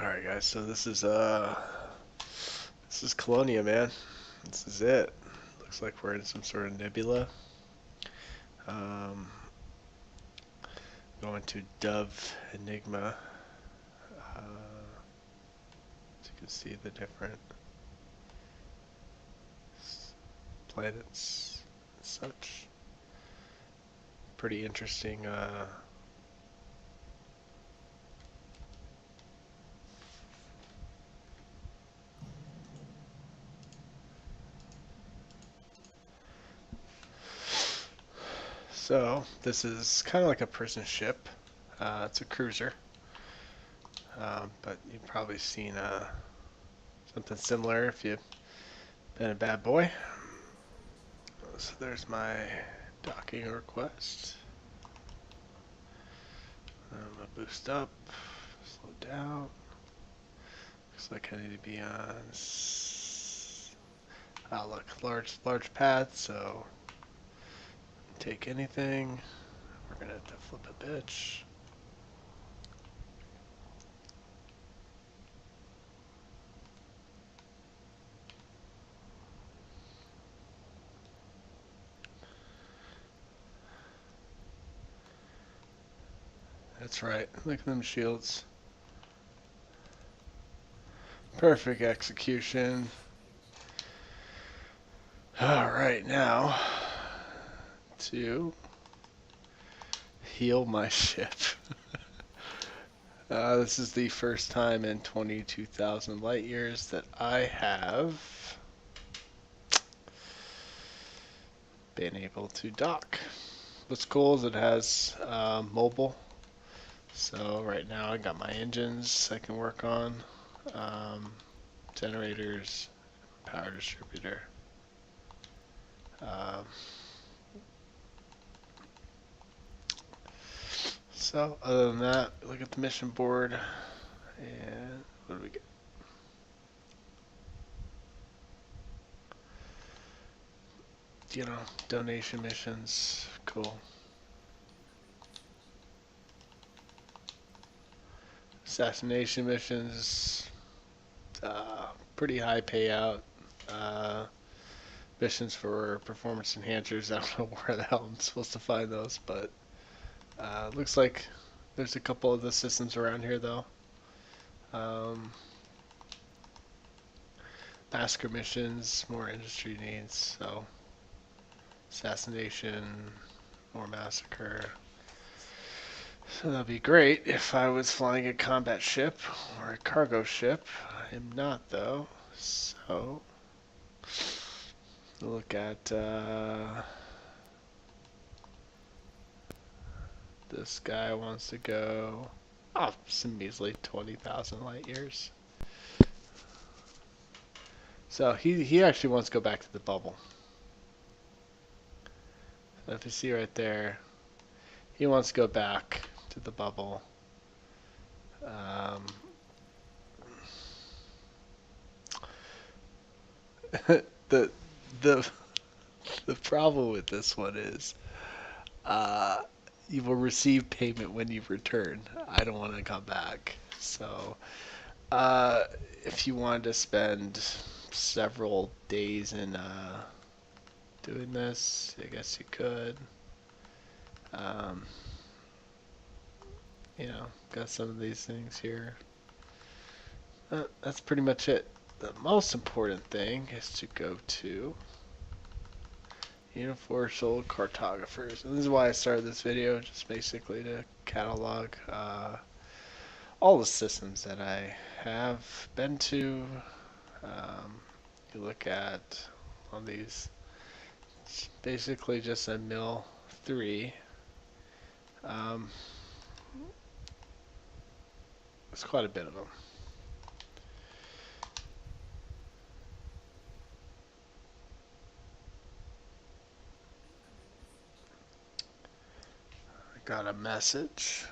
Alright guys, so this is Colonia, man. This is it. Looks like we're in some sort of nebula. Um Going to Dove Enigma. As you can see the different planets and such. Pretty interesting so this is kind of like a prison ship. It's a cruiser. But you've probably seen something similar if you've been a bad boy. So there's my docking request. I'm gonna boost up, slow down. Looks like I need to be on. Oh look, large path. So take anything. We're gonna have to flip a bitch. That's right. Look at them shields. Perfect execution. Alright, now to heal my ship. This is the first time in 22,000 light years that I have been able to dock. What's cool is it has mobile. So right now I got my engines I can work on, generators, power distributor. So other than that, look at the mission board, and what do we get? You know, donation missions, cool. Assassination missions, pretty high payout. Missions for performance enhancers, I don't know where the hell I'm supposed to find those, but looks like there's a couple of the systems around here though. Massacre missions, more industry needs, so assassination, more massacre. So that'd be great if I was flying a combat ship or a cargo ship. I am not though, so look at this guy wants to go some measly 20,000 light years. So he actually wants to go back to the bubble. So if you see right there, he wants to go back to the bubble. The the the problem with this one is you will receive payment when you return. I don't want to come back. So if you wanted to spend several days in doing this, I guess you could. You know, got some of these things here. That's pretty much it. The most important thing is to go to Universal Cartographers. And this is why I started this video, just basically to catalog all the systems that I have been to. You look at on these, it's basically just a mill 3. It's quite a bit of them. I got a message.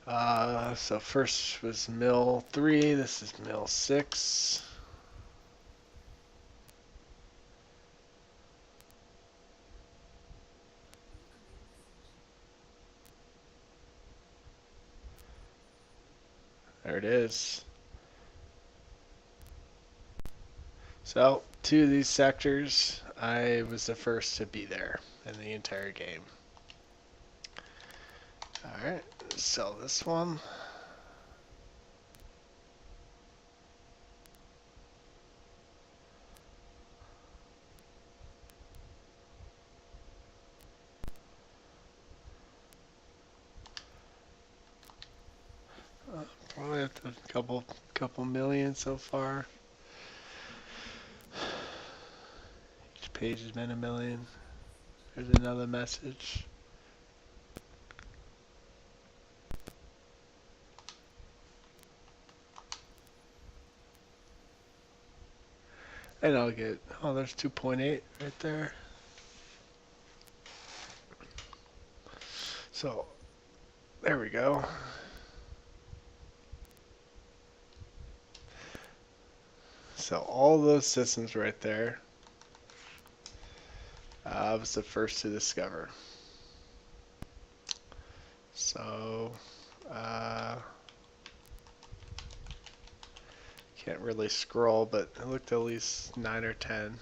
So first was mill 3, this is mill 6. There it is. So, two of these sectors, I was the first to be there in the entire game. Alright, sell this one. Probably up to a couple million so far. Each page has been a million. There's another message. And I'll get, oh, there's 2.8 right there. So, there we go. So all those systems right there, I was the first to discover. So, can't really scroll, but it looked at least 9 or 10.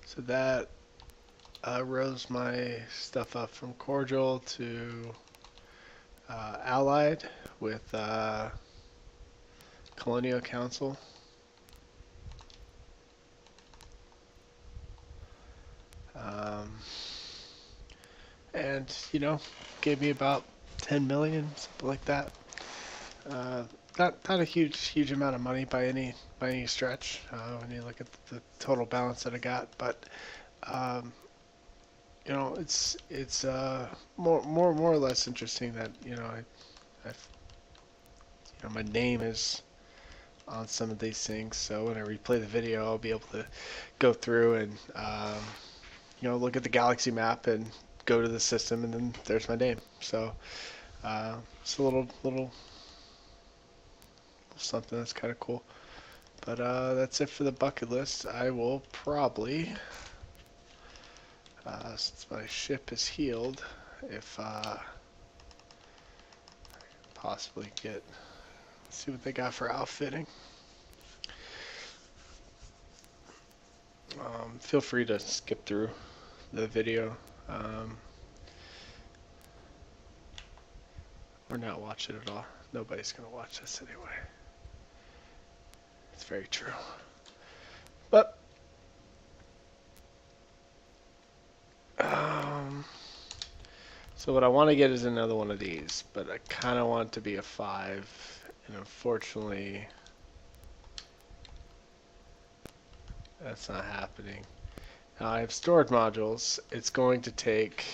So that rose my stuff up from Cordial to Allied with Colonial Council. And, you know, gave me about 10 million, something like that. Not a huge amount of money by any stretch when you look at the total balance that I got, but you know, it's more or less interesting that, you know, my name is on some of these things, so when I replay the video, I'll be able to go through and you know, look at the galaxy map and go to the system, and then there's my name. So it's a little something that's kind of cool. But that's it for the bucket list. I will probably, since my ship is healed, if possibly see what they got for outfitting. Feel free to skip through the video or not watch it at all. Nobody's gonna watch this anyway. It's very true. But so what I want to get is another one of these, but I kind of want it to be a 5, and unfortunately that's not happening. Now I have storage modules. It's going to take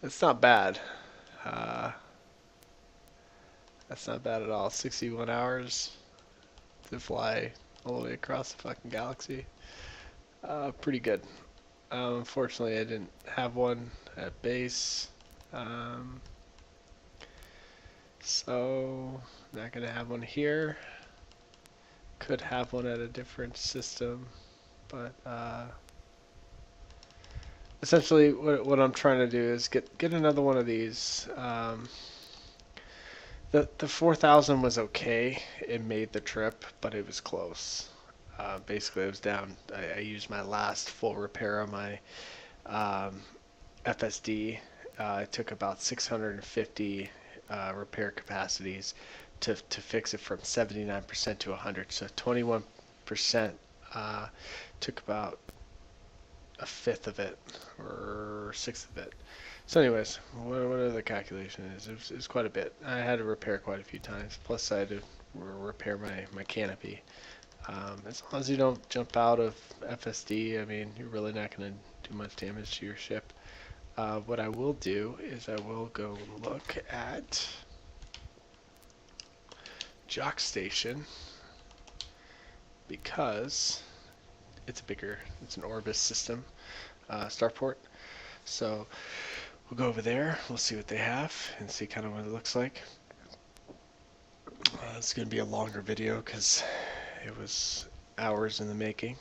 it's not bad. That's not bad at all. 61 hours to fly all the way across the fucking galaxy. Pretty good. Unfortunately, I didn't have one at base. So, not going to have one here. Could have one at a different system. But, essentially, what I'm trying to do is get another one of these. The 4000 was okay. It made the trip, but it was close. Basically, it was down. I used my last full repair on my FSD. It took about 650 repair capacities to fix it from 79% to 100. So 21% took about a fifth of it or sixth of it. So anyways, whatever the calculation is, it was quite a bit. I had to repair quite a few times. Plus I had to repair my canopy. As long as you don't jump out of FSD, I mean, you're really not going to do much damage to your ship. What I will do is I will go look at Jock Station, because it's an Orbis system, starport. So we'll go over there, we'll see what they have and see kind of what it looks like. It's going to be a longer video because it was hours in the making.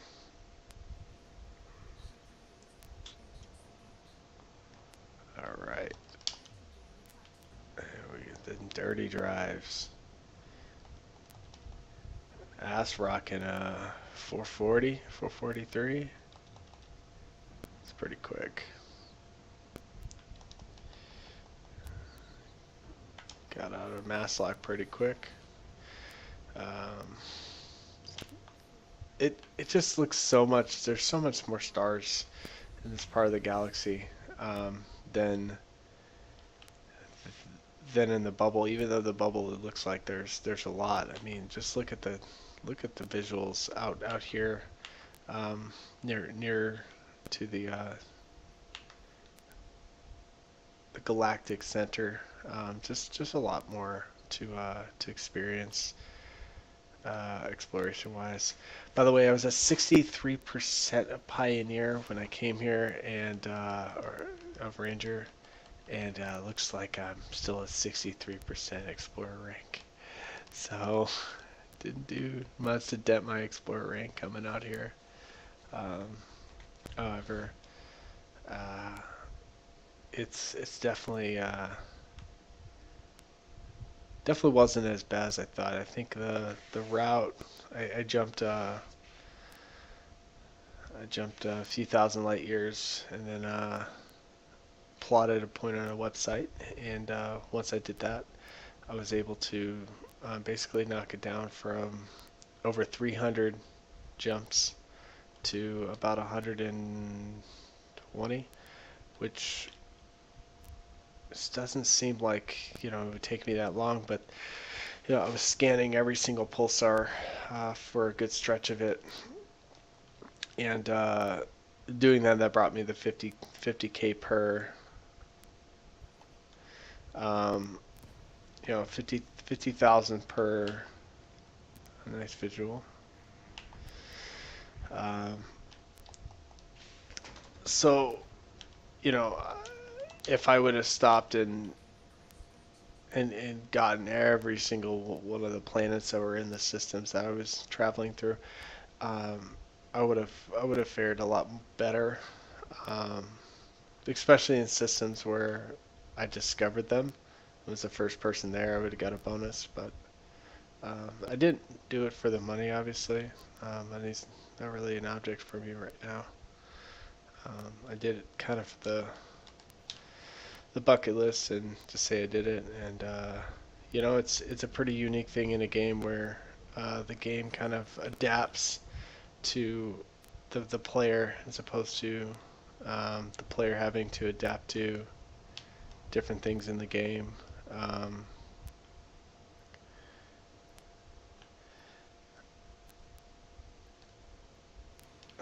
Alright. We get the dirty drives. Ass rocking 440, 443. It's pretty quick. Got out of mass lock pretty quick. It just looks so much. There's so much more stars in this part of the galaxy than in the bubble. Even though the bubble, it looks like there's a lot. I mean, just look at the visuals out here near to the galactic center. Just a lot more to experience exploration wise. By the way, I was at 63% of Pioneer when I came here, and or of Ranger, and looks like I'm still at 63% Explorer rank. So didn't do much to dent my Explorer rank coming out here. However, it's definitely wasn't as bad as I thought. I think the route I jumped a few thousand light years, and then plotted a point on a website, and once I did that, I was able to basically knock it down from over 300 jumps to about 120, which doesn't seem like, it would take me that long, but I was scanning every single pulsar for a good stretch of it, and doing that brought me the 50K per 50,000 per. A nice visual. So if I would have stopped and gotten every single one of the planets that were in the systems that I was traveling through, I would have fared a lot better, especially in systems where I discovered them. I was the first person there. I would have got a bonus, but I didn't do it for the money, obviously. Money's not really an object for me right now. I did it kind of the bucket list and to say I did it, and it's a pretty unique thing in a game where the game kind of adapts to the player, as opposed to the player having to adapt to different things in the game.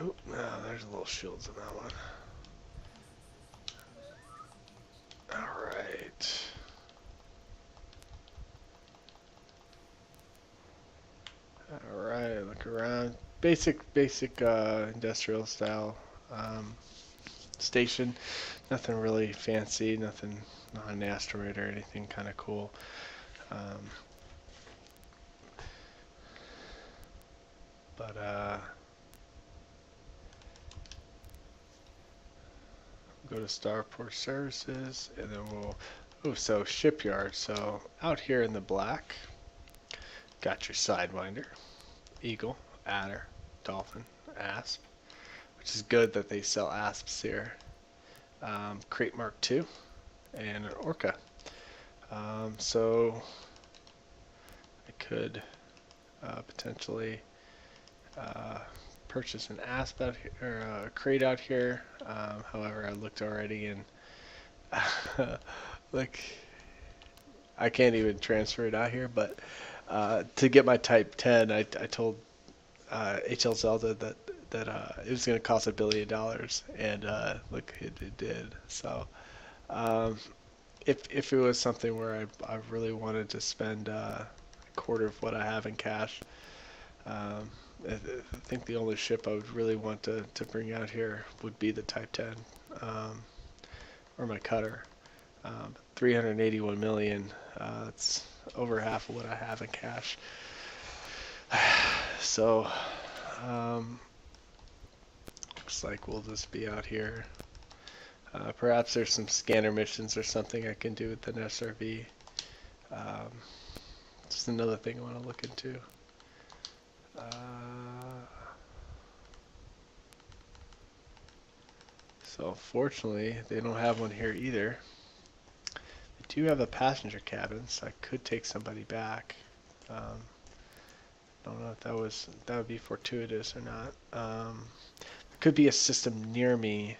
Oh, no, there's little shields in that one. Alright. Alright, look around. Basic industrial style station. Nothing really fancy, not an asteroid or anything kind of cool. But go to Starport Services, and then so shipyard. So out here in the black, got your Sidewinder, Eagle, Adder, Dolphin, Asp, which is good that they sell Asps here. Crate Mark II, and an Orca. So I could potentially purchase an Asp out here, or a crate out here. However, I looked already, and like, I can't even transfer it out here. But to get my Type 10, I told HL Zelda that it was going to cost $1 billion, and look, it did. So if it was something where I really wanted to spend a quarter of what I have in cash, I think the only ship I would really want to bring out here would be the Type 10, or my cutter. 381 million. It's over half of what I have in cash. So, looks like we'll just be out here. Perhaps there's some scanner missions or something I can do with an SRV. Just another thing I want to look into. So fortunately, they don't have one here either. They do have a passenger cabin, so I could take somebody back. Don't know if that would be fortuitous or not. There could be a system near me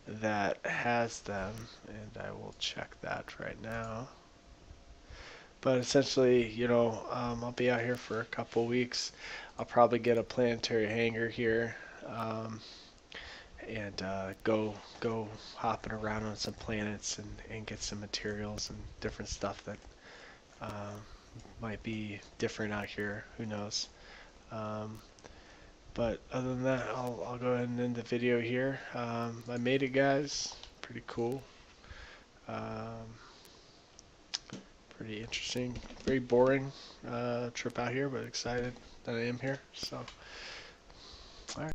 that has them, and I will check that right now. But essentially, you know, I'll be out here for a couple weeks. I'll probably get a planetary hangar here, and go hopping around on some planets and get some materials and different stuff that might be different out here. Who knows? But other than that, I'll go ahead and end the video here. I made it, guys. Pretty cool. Pretty interesting. Very boring trip out here, but excited that I am here. So, all right.